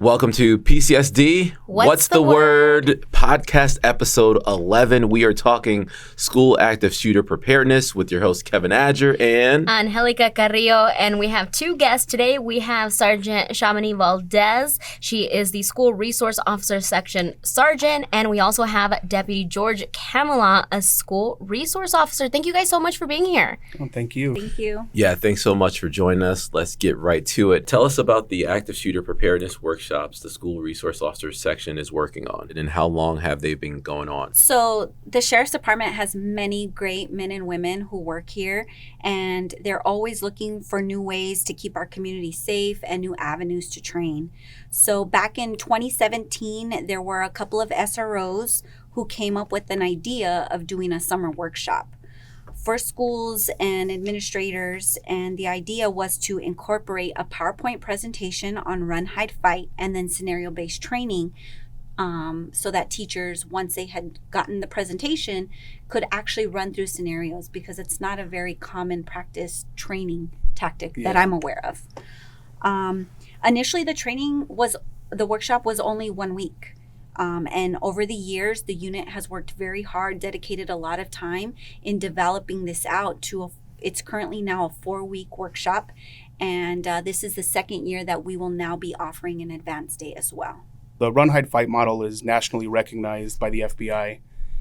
Welcome to PCSD. What's the word? Podcast episode 11. We are talking school active shooter preparedness with your host Kevin Adger and Angelica Carrillo, and we have two guests today. We have Sergeant Shamini Valdez. She is the School Resource Officer Section Sergeant, and we also have Deputy George Camelot, a School Resource Officer. Thank you guys so much for being here. Oh, thank you. Thank you. Yeah, thanks so much for joining us. Let's get right to it. Tell us about the active shooter preparedness workshops the School Resource Officer Section is working on, and how long have they been going on? So the Sheriff's Department has many great men and women who work here, and they're always looking for new ways to keep our community safe and new avenues to train. So back in 2017, there were a couple of SROs who came up with an idea of doing a summer workshop for schools and administrators, and the idea was to incorporate a PowerPoint presentation on run, hide, fight, and then scenario-based training, so that teachers, once they had gotten the presentation, could actually run through scenarios, because it's not a very common practice training tactic that I'm aware of. Initially, the workshop was only 1 week. And over the years, the unit has worked very hard, dedicated a lot of time in developing this out to it's currently now a 4-week workshop. And this is the second year that we will now be offering an advanced day as well. The Run, Hide, Fight model is nationally recognized by the FBI.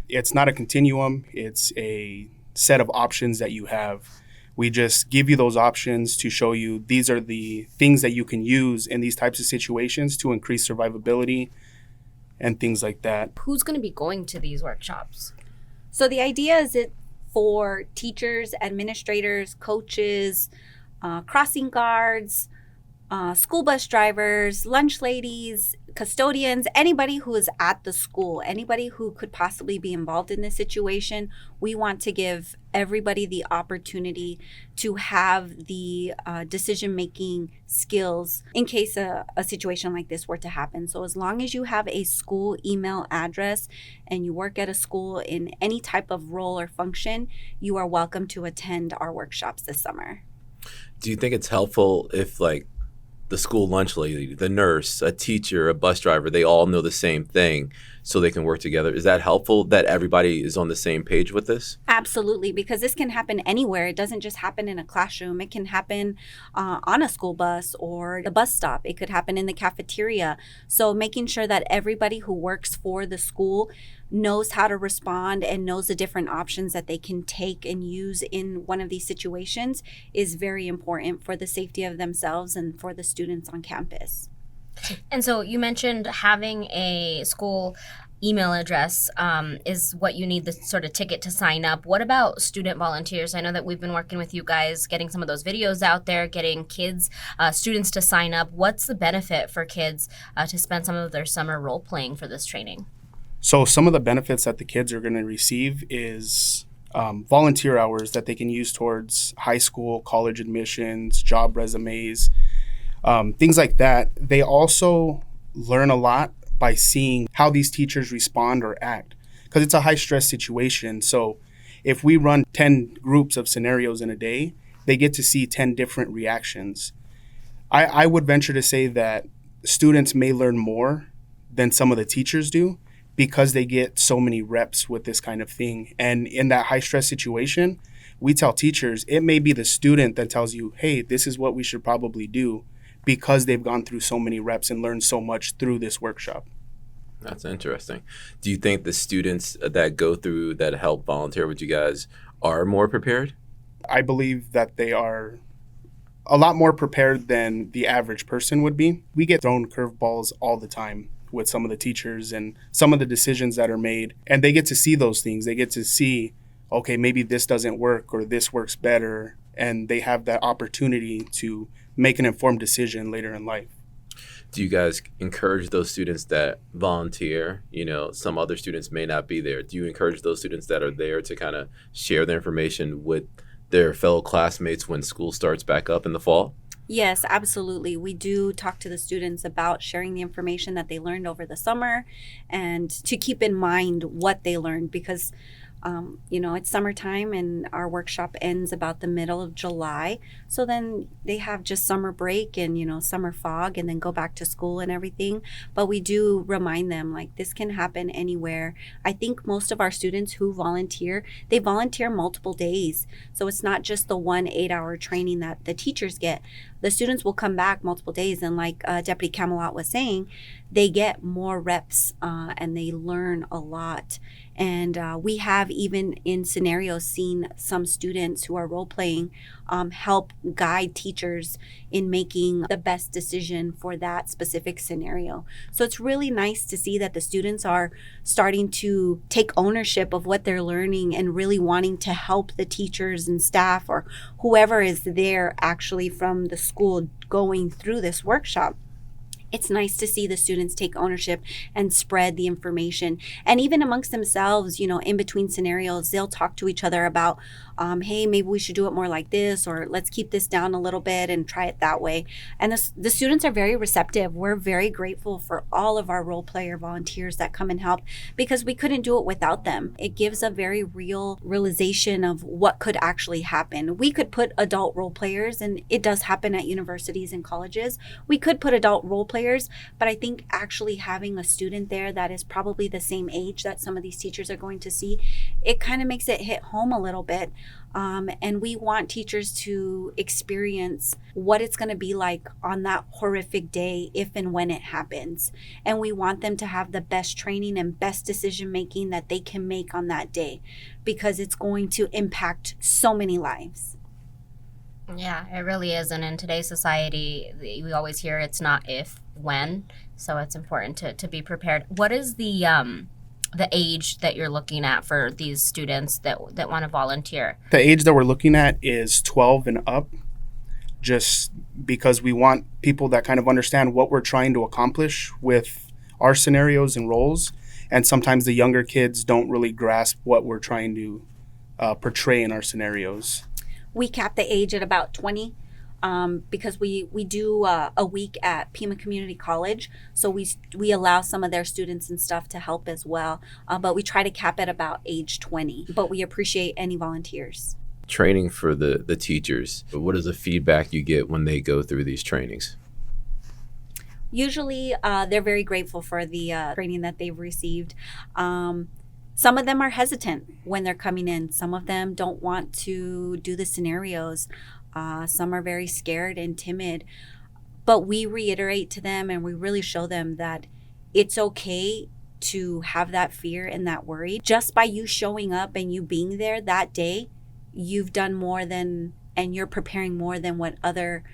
It's not a continuum. It's a set of options that you have. We just give you those options to show you these are the things that you can use in these types of situations to increase survivability and things like that. Who's going to be going to these workshops? So the idea is it for teachers, administrators, coaches, crossing guards, school bus drivers, lunch ladies, custodians, anybody who is at the school, anybody who could possibly be involved in this situation. We want to give everybody the opportunity to have the decision-making skills in case a situation like this were to happen. So as long as you have a school email address and you work at a school in any type of role or function, you are welcome to attend our workshops this summer. Do you think it's helpful if, like, the school lunch lady, the nurse, a teacher, a bus driver, they all know the same thing so they can work together? Is that helpful that everybody is on the same page with this? Absolutely, because this can happen anywhere. It doesn't just happen in a classroom. It can happen on a school bus or the bus stop. It could happen in the cafeteria. So making sure that everybody who works for the school knows how to respond and knows the different options that they can take and use in one of these situations is very important for the safety of themselves and for the students on campus. And so you mentioned having a school email address is what you need the sort of ticket to sign up. What about student volunteers? I know that we've been working with you guys, getting some of those videos out there, getting kids, students to sign up. What's the benefit for kids to spend some of their summer role playing for this training? So some of the benefits that the kids are going to receive is volunteer hours that they can use towards high school, college admissions, job resumes, things like that. They also learn a lot by seeing how these teachers respond or act, because it's a high stress situation. So if we run 10 groups of scenarios in a day, they get to see 10 different reactions. I would venture to say that students may learn more than some of the teachers do, because they get so many reps with this kind of thing. And in that high stress situation, we tell teachers, it may be the student that tells you, hey, this is what we should probably do, because they've gone through so many reps and learned so much through this workshop. That's interesting. Do you think the students that go through, that help volunteer with you guys, are more prepared? I believe that they are a lot more prepared than the average person would be. We get thrown curveballs all the time with some of the teachers and some of the decisions that are made. And they get to see those things. They get to see, okay, maybe this doesn't work or this works better. And they have that opportunity to make an informed decision later in life. Do you guys encourage those students that volunteer? You know, some other students may not be there. Do you encourage those students that are there to kind of share their information with their fellow classmates when school starts back up in the fall? Yes, absolutely. We do talk to the students about sharing the information that they learned over the summer and to keep in mind what they learned, because It's summertime and our workshop ends about the middle of July. So then they have just summer break and, summer fog and then go back to school and everything. But we do remind them like this can happen anywhere. I think most of our students who volunteer, they volunteer multiple days. So it's not just the 1 8-hour training that the teachers get. The students will come back multiple days. And like Deputy Camelot was saying, they get more reps and they learn a lot. And we have even in scenarios seen some students who are role playing help guide teachers in making the best decision for that specific scenario. So it's really nice to see that the students are starting to take ownership of what they're learning and really wanting to help the teachers and staff or whoever is there actually from the school going through this workshop. It's nice to see the students take ownership and spread the information. And even amongst themselves, in between scenarios, they'll talk to each other about, hey, maybe we should do it more like this, or let's keep this down a little bit and try it that way. And the students are very receptive. We're very grateful for all of our role player volunteers that come and help because we couldn't do it without them. It gives a very real realization of what could actually happen. We could put adult role players, and it does happen at universities and colleges. We could put adult role players, but I think actually having a student there that is probably the same age that some of these teachers are going to see, it kind of makes it hit home a little bit. And we want teachers to experience what it's going to be like on that horrific day if and when it happens. And we want them to have the best training and best decision making that they can make on that day because it's going to impact so many lives. Yeah, it really is. And in today's society, we always hear it's not if, when. So it's important to be prepared. What is the age that you're looking at for these students that want to volunteer? The age that we're looking at is 12 and up, just because we want people that kind of understand what we're trying to accomplish with our scenarios and roles. And sometimes the younger kids don't really grasp what we're trying to portray in our scenarios. We cap the age at about 20 because we do a week at Pima Community College. So we allow some of their students and stuff to help as well. But we try to cap at about age 20. But we appreciate any volunteers. Training for the teachers. What is the feedback you get when they go through these trainings? Usually they're very grateful for the training that they've received. Some of them are hesitant when they're coming in. Some of them don't want to do the scenarios. Some are very scared and timid. But we reiterate to them and we really show them that it's okay to have that fear and that worry. Just by you showing up and you being there that day, you've done more than, and you're preparing more than what other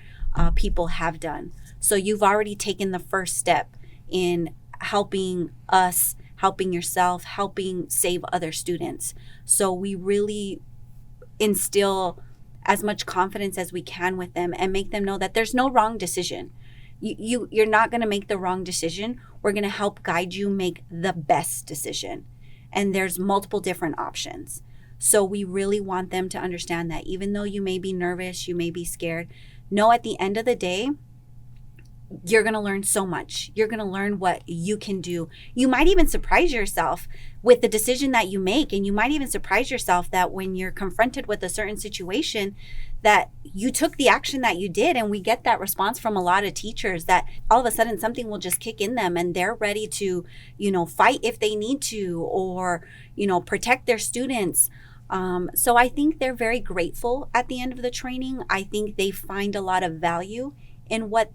people have done. So you've already taken the first step in helping us, helping yourself, helping save other students. So we really instill as much confidence as we can with them and make them know that there's no wrong decision. You're not going to make the wrong decision. We're going to help guide you make the best decision. And there's multiple different options. So we really want them to understand that even though you may be nervous, you may be scared, know at the end of the day, you're going to learn so much. You're going to learn what you can do. You might even surprise yourself with the decision that you make. And you might even surprise yourself that when you're confronted with a certain situation, that you took the action that you did. And we get that response from a lot of teachers that all of a sudden something will just kick in them and they're ready to, fight if they need to or, protect their students. So I think they're very grateful at the end of the training. I think they find a lot of value in what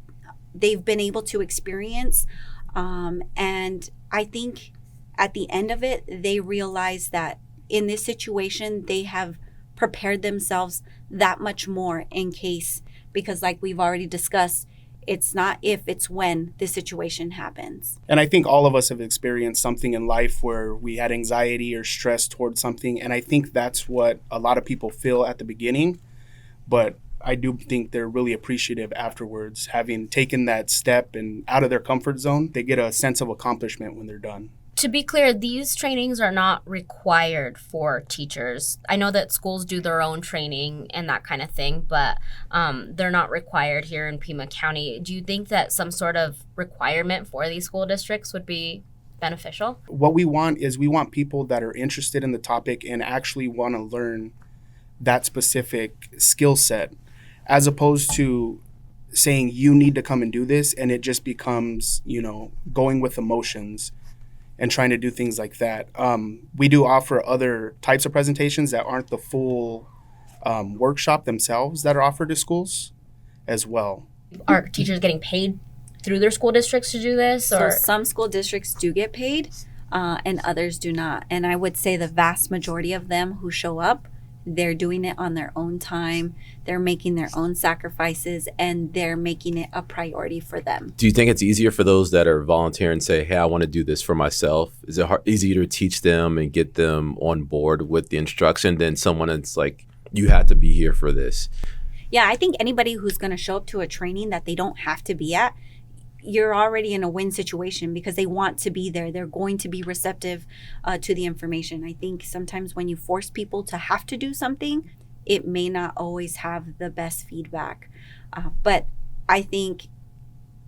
they've been able to experience. And I think at the end of it, they realize that in this situation, they have prepared themselves that much more in case, because like we've already discussed, it's not if, it's when this situation happens. And I think all of us have experienced something in life where we had anxiety or stress towards something. And I think that's what a lot of people feel at the beginning. But I do think they're really appreciative afterwards, having taken that step and out of their comfort zone. They get a sense of accomplishment when they're done. To be clear, these trainings are not required for teachers. I know that schools do their own training and that kind of thing, but they're not required here in Pima County. Do you think that some sort of requirement for these school districts would be beneficial? What we want is we want people that are interested in the topic and actually want to learn that specific skill set, as opposed to saying you need to come and do this, and it just becomes, going with emotions and trying to do things like that. We do offer other types of presentations that aren't the full workshop themselves that are offered to schools as well. Are teachers getting paid through their school districts to do this? So Or some school districts do get paid, and others do not. And I would say the vast majority of them who show up, they're doing it on their own time. They're making their own sacrifices, and they're making it a priority for them. Do you think it's easier for those that are volunteering and say, hey, I want to do this for myself? Is it easier to teach them and get them on board with the instruction than someone that's like, you have to be here for this? Yeah, I think anybody who's going to show up to a training that they don't have to be at, you're already in a win situation because they want to be there. They're going to be receptive to the information. I think sometimes when you force people to have to do something, it may not always have the best feedback. But I think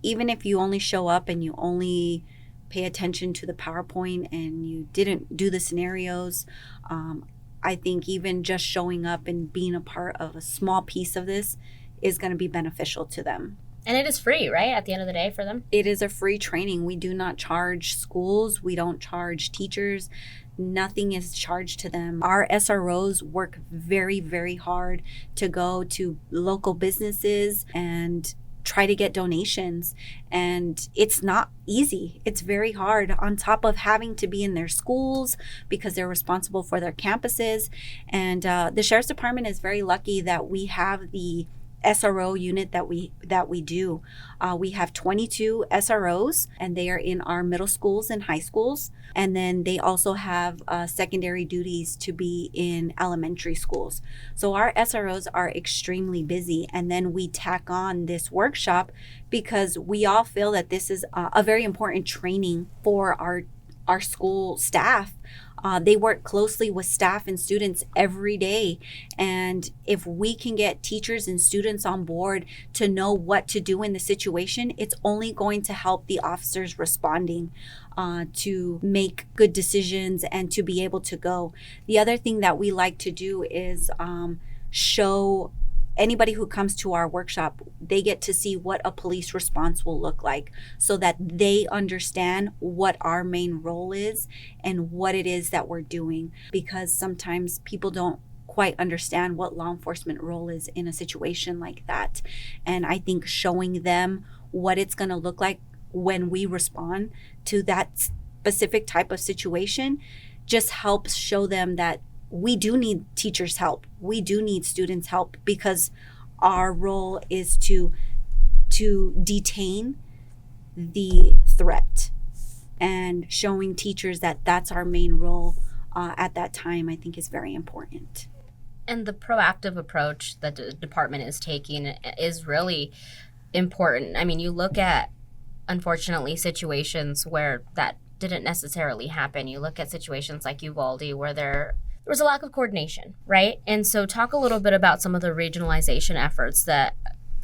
even if you only show up and you only pay attention to the PowerPoint and you didn't do the scenarios, I think even just showing up and being a part of a small piece of this is going to be beneficial to them. and it is free, right? At the end of the day for them. It is a free training. We do not charge schools. We don't charge teachers. Nothing is charged to them. Our SROs work very, very hard to go to local businesses and try to get donations. And it's not easy. It's very hard on top of having to be in their schools because they're responsible for their campuses. And the Sheriff's Department is very lucky that we have the SRO unit that we do. We have 22 SROs, and they are in our middle schools and high schools. And then they also have secondary duties to be in elementary schools. So our SROs are extremely busy. And then we tack on this workshop because we all feel that this is a very important training for our school staff. They work closely with staff and students every day. And if we can get teachers and students on board to know what to do in the situation, it's only going to help the officers responding to make good decisions and to be able to go. The other thing that we like to do is show anybody who comes to our workshop, they get to see what a police response will look like so that they understand what our main role is and what it is that we're doing. Because sometimes people don't quite understand what law enforcement role is in a situation like that. And I think showing them what it's going to look like when we respond to that specific type of situation just helps show them that we do need teachers' help. We do need students' help because our role is to detain the threat, and showing teachers that that's our main role at that time, I think is very important. And the proactive approach that the department is taking is really important. I mean, you look at, unfortunately, situations where that didn't necessarily happen. You look at situations like Uvalde where there was a lack of coordination, right? And so talk a little bit about some of the regionalization efforts that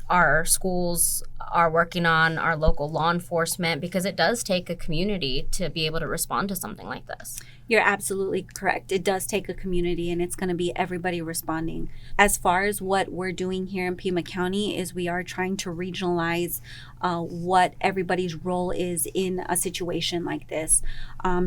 our schools are working on, our local law enforcement, because it does take a community to be able to respond to something like this. You're absolutely correct. It does take a community, and it's going to be everybody responding. As far as what we're doing here in Pima County is we are trying to regionalize what everybody's role is in a situation like this.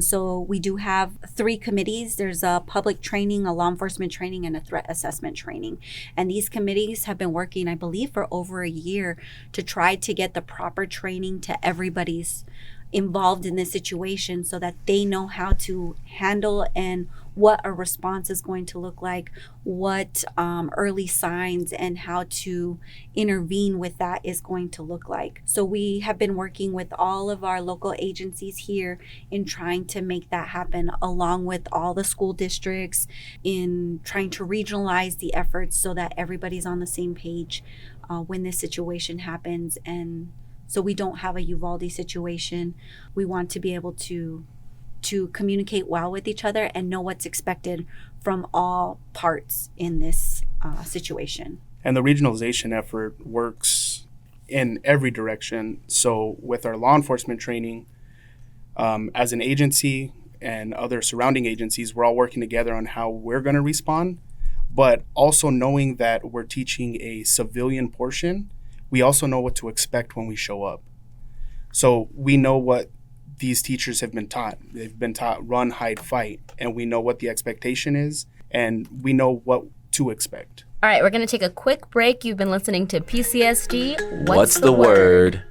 So we do have 3 committees. There's a public training, a law enforcement training, and a threat assessment training. And these committees have been working, I believe, for over a year to try to get the proper training to everybody's involved in this situation so that they know how to handle and what a response is going to look like, what early signs and how to intervene with that is going to look like. So we have been working with all of our local agencies here in trying to make that happen, along with all the school districts, in trying to regionalize the efforts so that everybody's on the same page when this situation happens. And so we don't have a Uvalde situation. We want to be able to communicate well with each other and know what's expected from all parts in this situation. And the regionalization effort works in every direction. So with our law enforcement training, As an agency and other surrounding agencies, we're all working together on how we're going to respond, but also knowing that we're teaching a civilian portion, we also know what to expect when we show up. So we know what these teachers have been taught. They've been taught run, hide, fight, and we know what the expectation is, and we know what to expect. All right, we're going to take a quick break. You've been listening to PCSD. What's the word?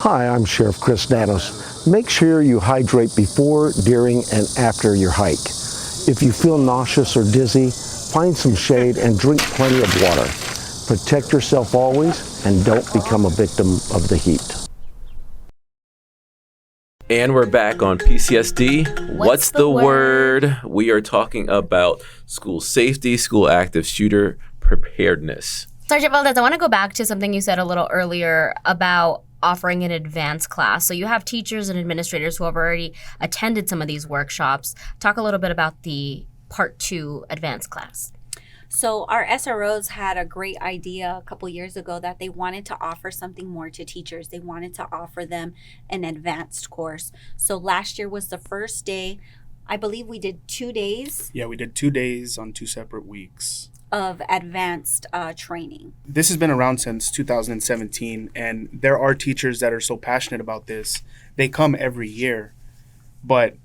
Hi, I'm Sheriff Chris Nanos. Make sure you hydrate before, during, and after your hike. If you feel nauseous or dizzy, find some shade and drink plenty of water. Protect yourself always and don't become a victim of the heat. And we're back on PCSD. What's the word? We are talking about school safety, school active shooter preparedness. Sergeant Valdez, I want to go back to something you said a little earlier about offering an advanced class. So you have teachers and administrators who have already attended some of these workshops. Talk a little bit about the Part 2 advanced class. So our SROs had a great idea a couple years ago that they wanted to offer something more to teachers. They wanted to offer them an advanced course. So last year was the first day. I believe we did 2 days. Yeah, we did 2 days on 2 separate weeks Of advanced training. This has been around since 2017, and there are teachers that are so passionate about this. They come every year, but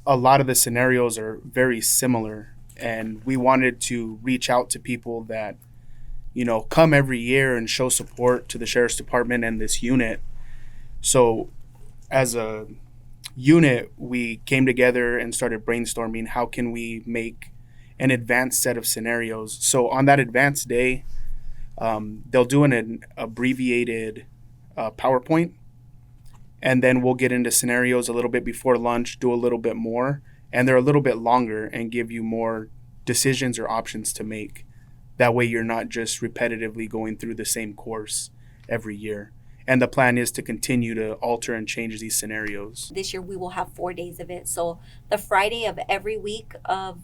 a lot of the scenarios are very similar, and we wanted to reach out to people that, come every year and show support to the Sheriff's Department and this unit. So as a unit, we came together and started brainstorming how can we make an advanced set of scenarios. So on that advanced day, they'll do an abbreviated PowerPoint, and then we'll get into scenarios a little bit before lunch, do a little bit more, and they're a little bit longer and give you more decisions or options to make. That way you're not just repetitively going through the same course every year. And the plan is to continue to alter and change these scenarios. This year we will have 4 days of it. So the Friday of every week of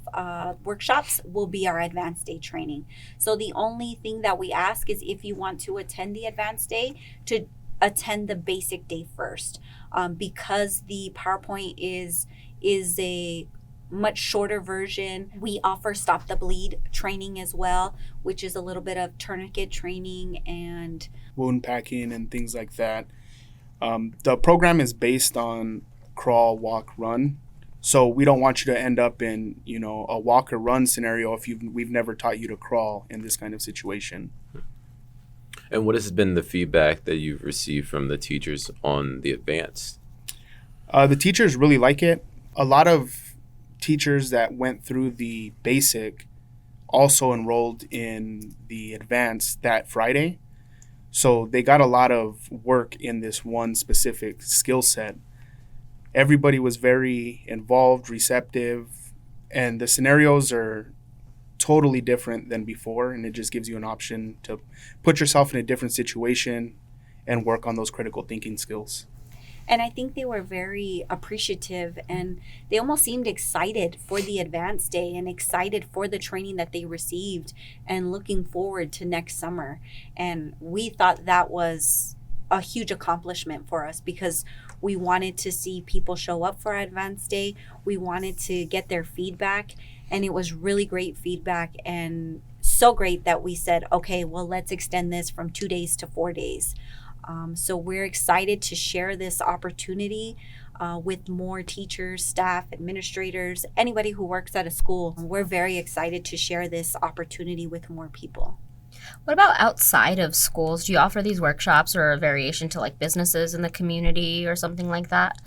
workshops will be our advanced day training. So the only thing that we ask is if you want to attend the advanced day, to attend the basic day first. Because the PowerPoint is a much shorter version. We offer Stop the Bleed training as well, which is a little bit of tourniquet training and wound packing and things like that. The program is based on crawl, walk, run. So we don't want you to end up in, a walk or run scenario if we've never taught you to crawl in this kind of situation. And what has been the feedback that you've received from the teachers on the advanced? The teachers really like it. A lot of teachers that went through the basic also enrolled in the advanced that Friday. So they got a lot of work in this one specific skill set. Everybody was very involved, receptive, and the scenarios are totally different than before, and it just gives you an option to put yourself in a different situation and work on those critical thinking skills. And I think they were very appreciative, and they almost seemed excited for the advanced day and excited for the training that they received and looking forward to next summer. And we thought that was a huge accomplishment for us because we wanted to see people show up for our advanced day. We wanted to get their feedback, and it was really great feedback, and so great that we said, okay, well, let's extend this from 2 days to 4 days. So we're excited to share this opportunity with more teachers, staff, administrators, anybody who works at a school. We're very excited to share this opportunity with more people. What about outside of schools? Do you offer these workshops or a variation to like businesses in the community or something like that?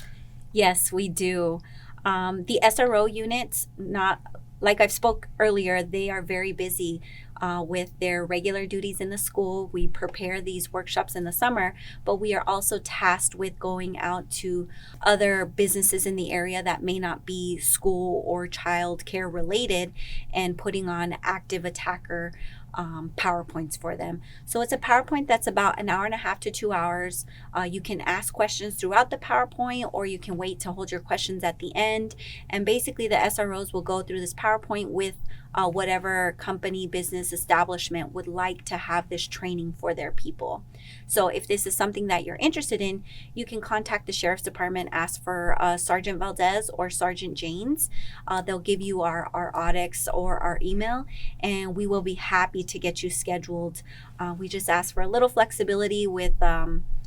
Yes, we do. The SRO units, not like I spoke earlier, they are very busy with their regular duties in the school. We prepare these workshops in the summer, but we are also tasked with going out to other businesses in the area that may not be school or child care related and putting on active attacker PowerPoints for them. So it's a PowerPoint that's about an hour and a half to 2 hours. You can ask questions throughout the PowerPoint, or you can wait to hold your questions at the end. And basically the SROs will go through this PowerPoint with whatever company, business, establishment would like to have this training for their people. So if this is something that you're interested in, you can contact the Sheriff's Department, ask for Sergeant Valdez or Sergeant Janes. They'll give you our audix or our email, and we will be happy to get you scheduled. We just ask for a little flexibility with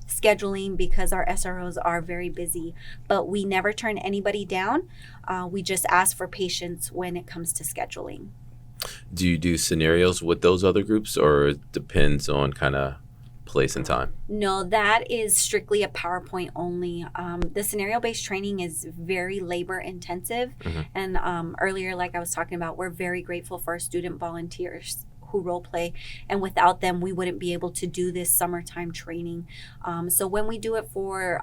scheduling because our SROs are very busy, but we never turn anybody down. We just ask for patience when it comes to scheduling. Do you do scenarios with those other groups, or it depends on kind of place and time? No, that is strictly a PowerPoint only. The scenario-based training is very labor intensive. And earlier, like I was talking about, we're very grateful for our student volunteers who role play, and without them we wouldn't be able to do this summertime training. So when we do it for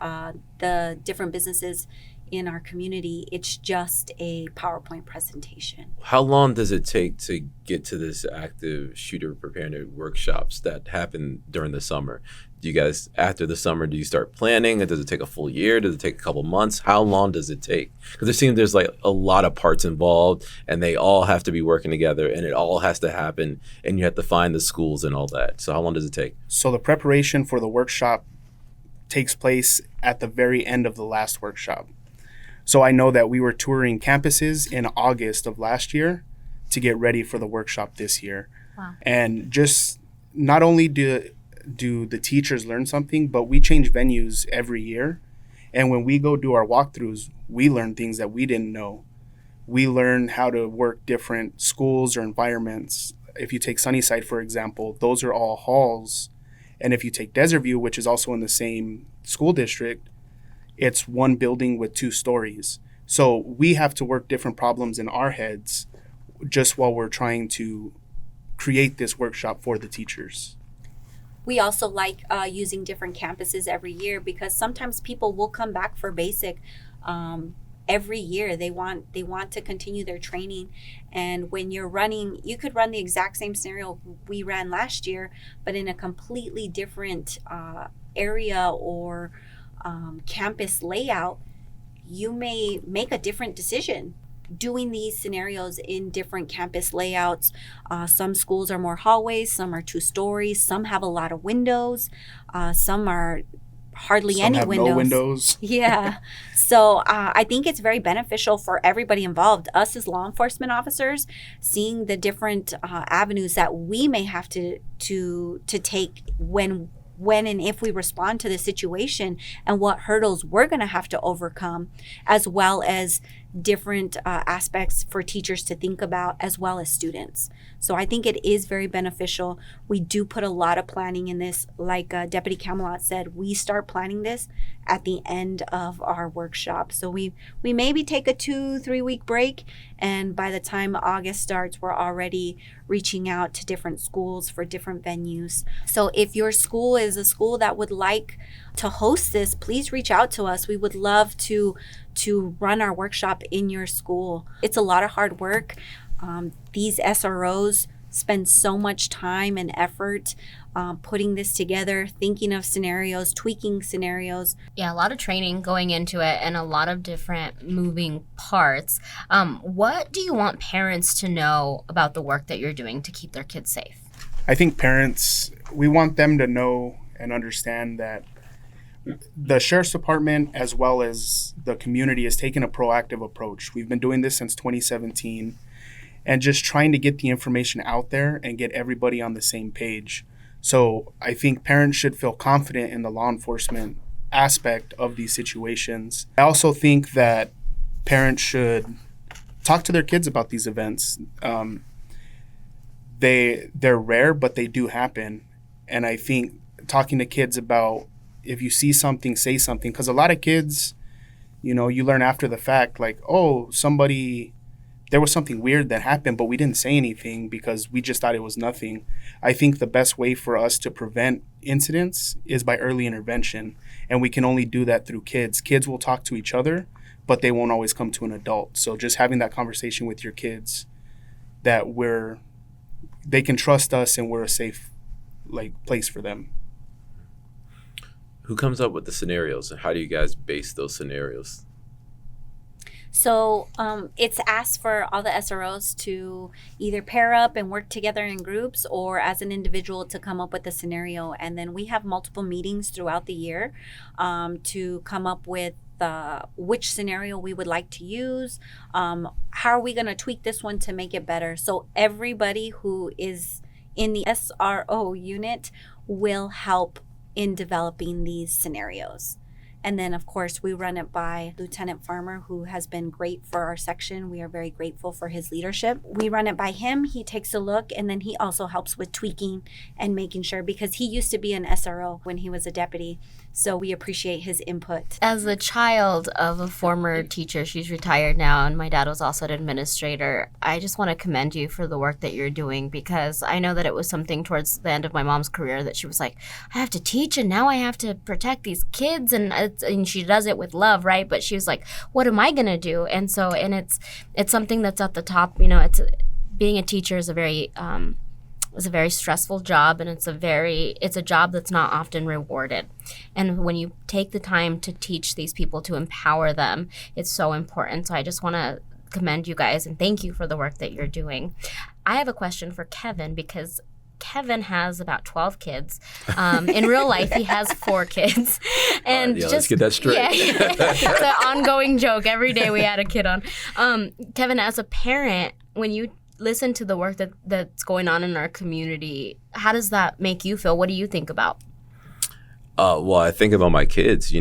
the different businesses in our community, it's just a PowerPoint presentation. How long does it take to get to this active shooter preparedness workshops that happen during the summer? Do you guys, after the summer, do you start planning? Or does it take a full year? Does it take a couple months? How long does it take? Because it seems there's like a lot of parts involved, and they all have to be working together, and it all has to happen, and you have to find the schools and all that. So how long does it take? So the preparation for the workshop takes place at the very end of the last workshop. So I know that we were touring campuses in August of last year to get ready for the workshop this year. Wow. And just not only do the teachers learn something, but we change venues every year. And when we go do our walkthroughs, we learn things that we didn't know. We learn how to work different schools or environments. If you take Sunnyside, for example, those are all halls. And if you take Desert View, which is also in the same school district, it's one building with 2 stories. So we have to work different problems in our heads just while we're trying to create this workshop for the teachers. We also like using different campuses every year because sometimes people will come back for basic every year. They want to continue their training. And when you're running, you could run the exact same scenario we ran last year, but in a completely different area or campus layout. You may make a different decision doing these scenarios in different campus layouts. Some schools are more hallways, some are 2 stories, some have a lot of windows, some are hardly Some any have windows. no windows. Yeah. So I think it's very beneficial for everybody involved. Us as law enforcement officers, seeing the different avenues that we may have to take when and if we respond to the situation, and what hurdles we're going to have to overcome, as well as different aspects for teachers to think about, as well as students. So I think it is very beneficial. We do put a lot of planning in this. Like Deputy Camelot said, we start planning this at the end of our workshop. So we maybe take a 2-3 week break, and by the time August starts, we're already reaching out to different schools for different venues. So if your school is a school that would like to host this, please reach out to us. We would love to run our workshop in your school. It's a lot of hard work. These SROs spend so much time and effort putting this together, thinking of scenarios, tweaking scenarios. Yeah, a lot of training going into it and a lot of different moving parts. What do you want parents to know about the work that you're doing to keep their kids safe? I think parents, we want them to know and understand that the Sheriff's Department, as well as the community, has taken a proactive approach. We've been doing this since 2017 and just trying to get the information out there and get everybody on the same page. So I think parents should feel confident in the law enforcement aspect of these situations. I also think that parents should talk to their kids about these events. They're rare, but they do happen. And I think talking to kids about, if you see something, say something. Because a lot of kids, you learn after the fact, like, oh, there was something weird that happened, but we didn't say anything because we just thought it was nothing. I think the best way for us to prevent incidents is by early intervention. And we can only do that through kids. Kids will talk to each other, but they won't always come to an adult. So just having that conversation with your kids, that they can trust us and we're a safe place for them. Who comes up with the scenarios, and how do you guys base those scenarios? So it's asked for all the SROs to either pair up and work together in groups or as an individual to come up with a scenario. And then we have multiple meetings throughout the year to come up with which scenario we would like to use. How are we going to tweak this one to make it better? So everybody who is in the SRO unit will help in developing these scenarios. And then, of course, we run it by Lieutenant Farmer, who has been great for our section. We are very grateful for his leadership. We run it by him. He takes a look, and then he also helps with tweaking and making sure, because he used to be an SRO when he was a deputy. So we appreciate his input. As a child of a former teacher, she's retired now, and my dad was also an administrator, I just want to commend you for the work that you're doing, because I know that it was something towards the end of my mom's career that she was like, I have to teach and now I have to protect these kids, and she does it with love, right? But she was like, what am I going to do? And so, and it's something that's at the top, being a teacher is a very stressful job, and it's a job that's not often rewarded. And when you take the time to teach these people, to empower them, it's so important. So I just want to commend you guys and thank you for the work that you're doing. I have a question for Kevin, because Kevin has about 12 kids. In real life, he has 4 kids. And let's get that straight. Yeah, it's an ongoing joke. Every day we add a kid on. Kevin, as a parent, when you listen to the work that's going on in our community, how does that make you feel? What do you think about? Well, I think about my kids.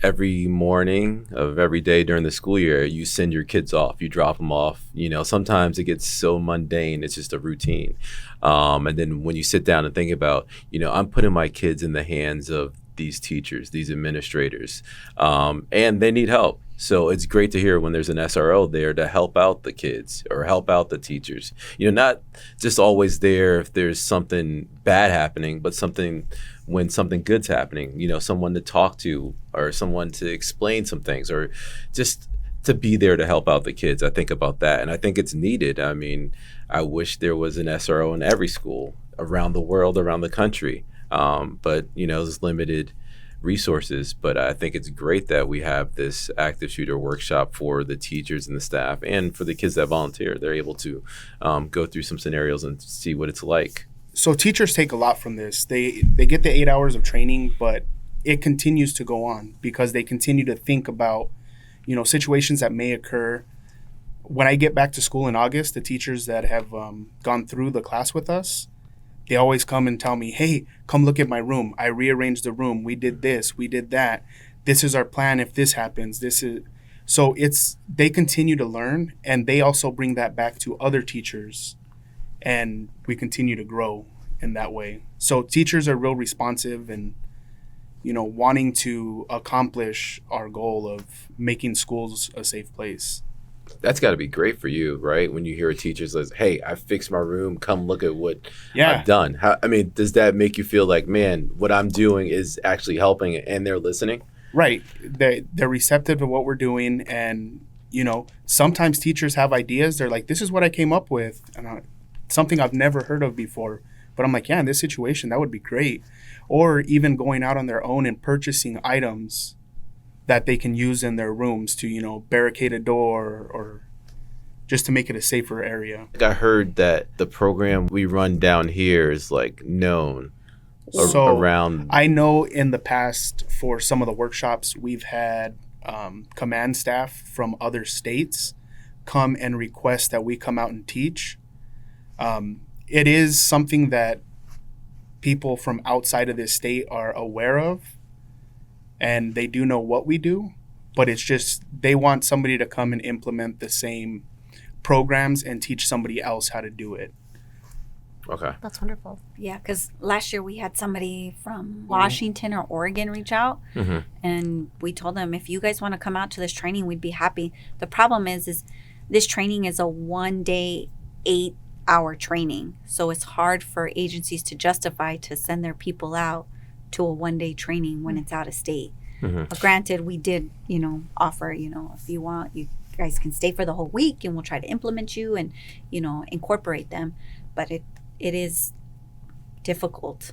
Every morning of every day during the school year, you send your kids off, you drop them off. Sometimes it gets so mundane, it's just a routine. And then when you sit down and think about, I'm putting my kids in the hands of these teachers, these administrators, and they need help. So it's great to hear when there's an SRO there to help out the kids or help out the teachers. Not just always there if there's something bad happening, but when something good's happening, someone to talk to or someone to explain some things or just to be there to help out the kids. I think about that, and I think it's needed. I mean, I wish there was an SRO in every school around the world, around the country, but there's limited resources. But I think it's great that we have this active shooter workshop for the teachers and the staff and for the kids that volunteer. They're able to go through some scenarios and see what it's like. So teachers take a lot from this. They get the 8 hours of training, but it continues to go on because they continue to think about, situations that may occur. When I get back to school in August, the teachers that have gone through the class with us, they always come and tell me, hey, come look at my room. I rearranged the room. We did this. We did that. This is our plan if this happens. So they continue to learn, and they also bring that back to other teachers, and we continue to grow in that way. So teachers are real responsive and, wanting to accomplish our goal of making schools a safe place. That's got to be great for you, right? When you hear a teacher says, hey, I fixed my room, come look at what I've done. Does that make you feel like, man, what I'm doing is actually helping and they're listening? Right. They're receptive to what we're doing. And, sometimes teachers have ideas. They're like, this is what I came up with. And something I've never heard of before. But I'm like, yeah, in this situation, that would be great. Or even going out on their own and purchasing items that they can use in their rooms to, barricade a door or just to make it a safer area. I heard that the program we run down here is known around. I know in the past for some of the workshops, we've had command staff from other states come and request that we come out and teach. It is something that people from outside of this state are aware of, and they do know what we do, but it's just they want somebody to come and implement the same programs and teach somebody else how to do it. Okay. That's wonderful. Yeah, because last year we had somebody from Washington or Oregon reach out, and we told them, if you guys want to come out to this training, we'd be happy. The problem is this training is a 1-day, 8-hour training, so it's hard for agencies to justify to send their people out to a 1-day training when it's out of state. But granted, we did, offer, if you want, you guys can stay for the whole week and we'll try to implement you and, incorporate them. But it is difficult,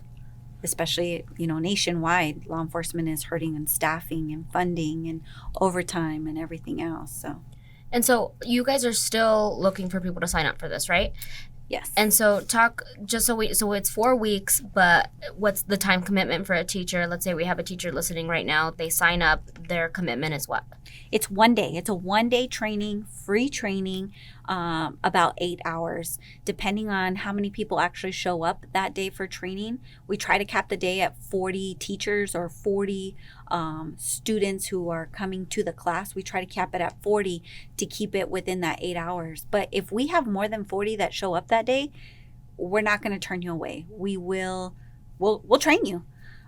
especially, nationwide. Law enforcement is hurting on staffing and funding and overtime and everything else. So And so you guys are still looking for people to sign up for this, right? Yes. And so so it's 4 weeks, but what's the time commitment for a teacher? Let's say we have a teacher listening right now. They sign up, their commitment is what? It's 1 day. It's a 1 day training, free training, about 8 hours. Depending on how many people actually show up that day for training, we try to cap the day at 40 teachers or 40 students who are coming to the class. We try to cap it at 40 to keep it within that 8 hours. But if we have more than 40 that show up that day, we're not going to turn you away. We'll train you.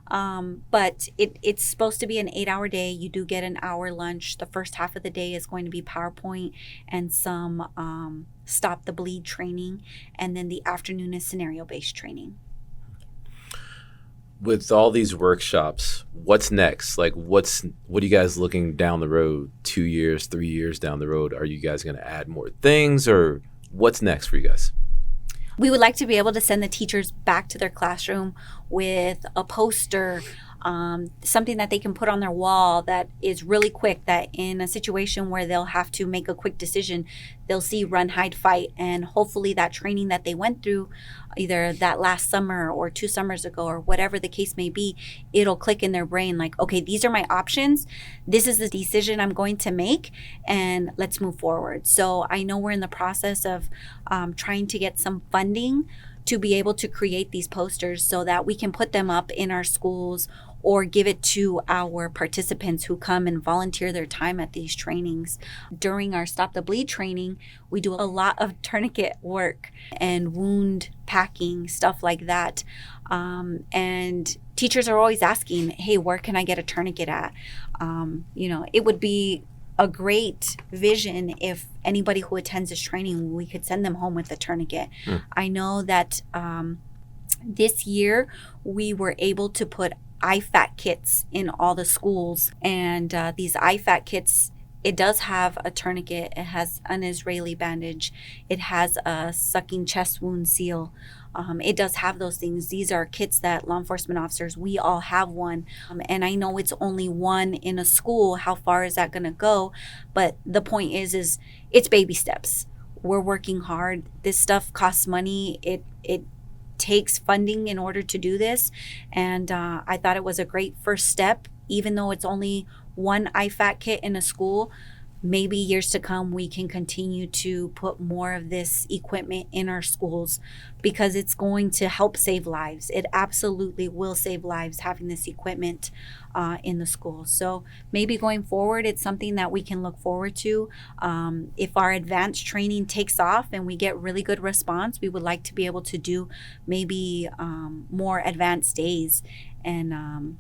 But it's supposed to be an 8-hour day. You do get an hour lunch. The first half of the day is going to be PowerPoint and some stop the bleed training. And then the afternoon is scenario-based training. With all these workshops, what's next? Like, what are you guys looking down the road? 2 years, 3 years down the road? Are you guys going to add more things, or what's next for you guys? We would like to be able to send the teachers back to their classroom with a poster, something that they can put on their wall that is really quick, that in a situation where they'll have to make a quick decision, they'll see run, hide, fight. And hopefully that training that they went through, either that last summer or 2 summers ago or whatever the case may be, it'll click in their brain like, okay, these are my options. This is the decision I'm going to make, and let's move forward. So I know we're in the process of trying to get some funding to be able to create these posters so that we can put them up in our schools or give it to our participants who come and volunteer their time at these trainings. During our Stop the Bleed training, we do a lot of tourniquet work and wound packing, stuff like that. And teachers are always asking, hey, where can I get a tourniquet at? It would be a great vision if anybody who attends this training, we could send them home with a tourniquet. I know that this year we were able to put IFAC kits in all the schools, and these IFAC kits, it does have a tourniquet, it has an Israeli bandage, it has a sucking chest wound seal. It does have those things. These are kits that law enforcement officers, we all have one. And I know it's only one in a school. How far is that going to go? But the point is it's baby steps. We're working hard. This stuff costs money. It takes funding in order to do this. And I thought it was a great first step, even though it's only one IFAC kit in a school. Maybe years to come, we can continue to put more of this equipment in our schools because it's going to help save lives. It absolutely will save lives having this equipment in the schools. So maybe going forward, it's something that we can look forward to. If our advanced training takes off and we get really good response, we would like to be able to do maybe more advanced days, and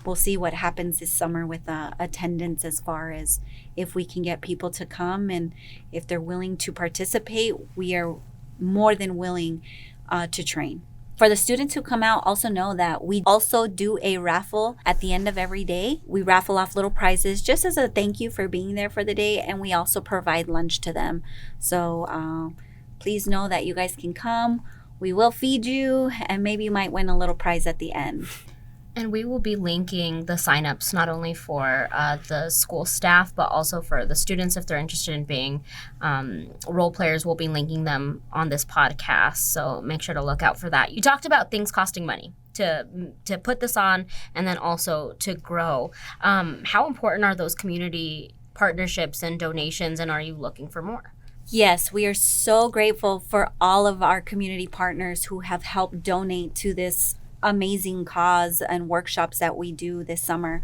we'll see what happens this summer with attendance, as far as if we can get people to come, and if they're willing to participate, we are more than willing to train. For the students who come out, also know that we also do a raffle at the end of every day. We raffle off little prizes just as a thank you for being there for the day, and we also provide lunch to them. So please know that you guys can come. We will feed you, and maybe you might win a little prize at the end. And we will be linking the signups not only for the school staff, but also for the students if they're interested in being role players. We'll be linking them on this podcast, so make sure to look out for that. You talked about things costing money to put this on, and then also to grow. How important are those community partnerships and donations, and are you looking for more? Yes, we are so grateful for all of our community partners who have helped donate to this amazing cause and workshops that we do this summer.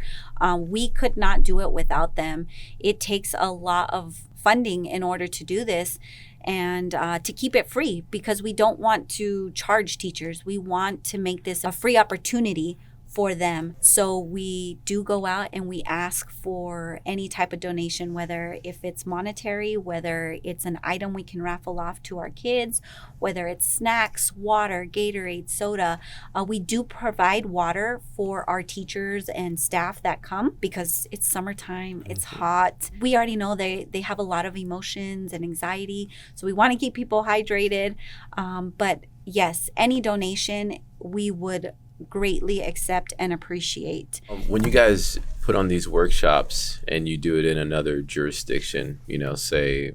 We could not do it without them. It takes a lot of funding in order to do this, and to keep it free, because we don't want to charge teachers. We want to make this a free opportunity for them. So we do go out and we ask for any type of donation, whether if it's monetary, whether it's an item we can raffle off to our kids, whether it's snacks, water, Gatorade, soda. We do provide water for our teachers and staff that come because it's summertime, it's hot. We already know they have a lot of emotions and anxiety, so we want to keep people hydrated. But yes, any donation, we would greatly accept and appreciate. When you guys put on these workshops and you do it in another jurisdiction, say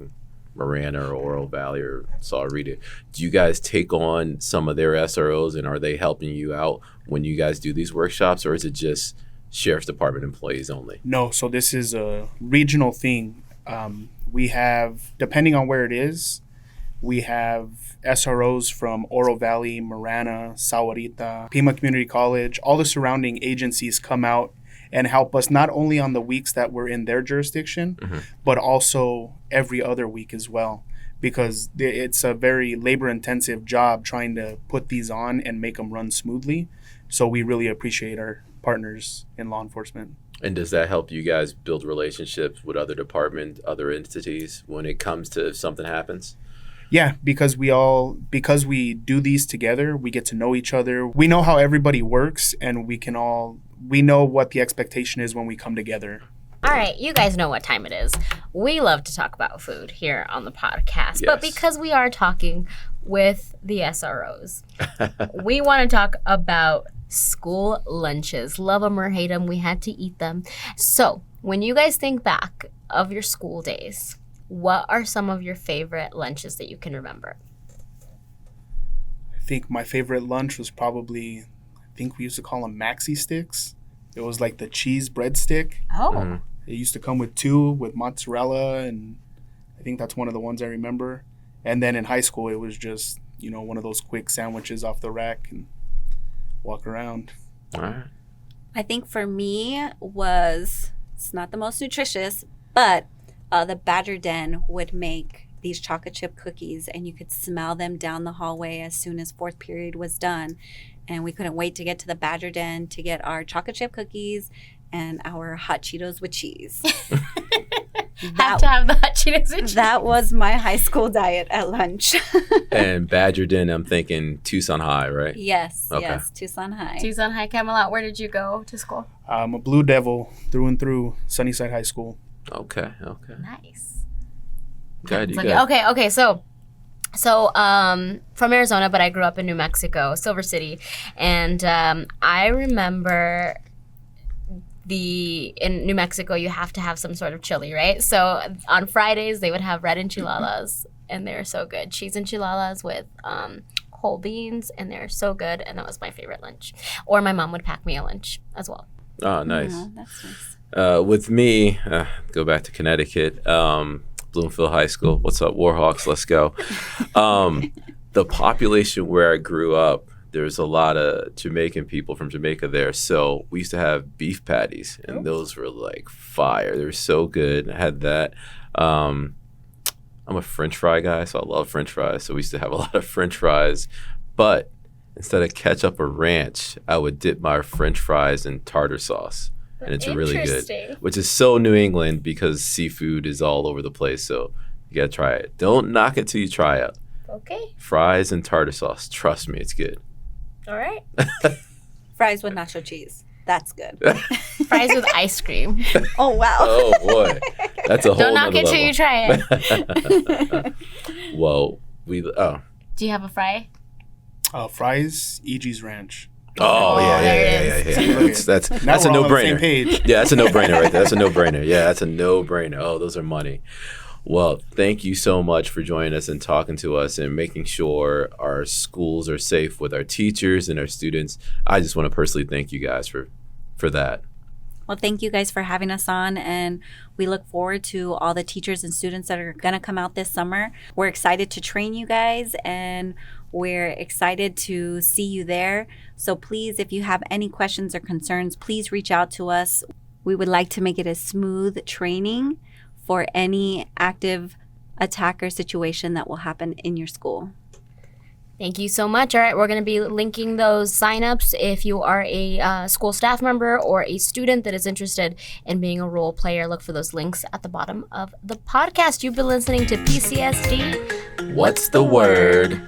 Marana or Oro Valley or Sahuarita, do you guys take on some of their SROs, and are they helping you out when you guys do these workshops, or is it just Sheriff's Department employees only? No, so this is a regional thing. We have, depending on where it is, we have SROs from Oro Valley, Marana, Sahuarita, Pima Community College. All the surrounding agencies come out and help us not only on the weeks that we're in their jurisdiction, but also every other week as well, because it's a very labor-intensive job trying to put these on and make them run smoothly. So we really appreciate our partners in law enforcement. And does that help you guys build relationships with other departments, other entities when it comes to if something happens? Yeah, because we do these together, we get to know each other. We know how everybody works, and we know what the expectation is when we come together. All right, you guys know what time it is. We love to talk about food here on the podcast, Yes. but because we are talking with the SROs, we want to talk about school lunches. Love them or hate them, we had to eat them. So, when you guys think back of your school days, what are some of your favorite lunches that you can remember? I think my favorite lunch was probably, I think we used to call them maxi sticks. It was like the cheese breadstick. Oh, It used to come with 2 with mozzarella, and I think that's one of the ones I remember. And then in high school, it was just, one of those quick sandwiches off the rack and walk around. All right. I think for me it's not the most nutritious, but the Badger Den would make these chocolate chip cookies, and you could smell them down the hallway as soon as 4th period was done. And we couldn't wait to get to the Badger Den to get our chocolate chip cookies and our hot Cheetos with cheese. have to have the hot Cheetos and cheese. That was my high school diet at lunch. And Badger Den, I'm thinking Tucson High, right? Yes, Okay. yes, Tucson High. Tucson High, Camelot. Where did you go to school? I'm a Blue Devil through and through, Sunnyside High School. Okay. Nice. Good. It's like, okay. So from Arizona, but I grew up in New Mexico, Silver City, and I remember in New Mexico you have to have some sort of chili, right? So on Fridays they would have red enchiladas, and they're so good. Cheese enchiladas with whole beans, and they're so good. And that was my favorite lunch. Or my mom would pack me a lunch as well. Oh, nice. Oh, that's nice. With me, go back to Connecticut, Bloomfield High School. What's up, Warhawks? Let's go. The population where I grew up, there's a lot of Jamaican people from Jamaica there. So we used to have beef patties, and those were like fire. They were so good. I had that. I'm a French fry guy, so I love French fries. So we used to have a lot of French fries. But instead of ketchup or ranch, I would dip my French fries in tartar sauce. And it's really good, Interesting. which is so New England because seafood is all over the place. So you got to try it. Don't knock it till you try it. Okay. Fries and tartar sauce. Trust me, it's good. All right. Fries with nacho cheese. That's good. Fries with ice cream. Oh, wow. Oh, boy. That's a whole Don't knock nother it till level. you try it. Whoa. Do you have a fry? Fries, E.G.'s Ranch. Oh, yeah. there it is. That's Now a we're all on the same no-brainer. page. Yeah, that's a no-brainer right there. That's a no-brainer. Yeah, that's a no-brainer. Oh, those are money. Well, thank you so much for joining us and talking to us and making sure our schools are safe with our teachers and our students. I just want to personally thank you guys for that. Well, thank you guys for having us on, and we look forward to all the teachers and students that are going to come out this summer. We're excited to train you guys, and we're excited to see you there. So please, if you have any questions or concerns, please reach out to us. We would like to make it a smooth training for any active attacker situation that will happen in your school. Thank you so much. All right, we're going to be linking those signups if you are a school staff member or a student that is interested in being a role player. Look for those links at the bottom of the podcast. You've been listening to PCSD. What's the word?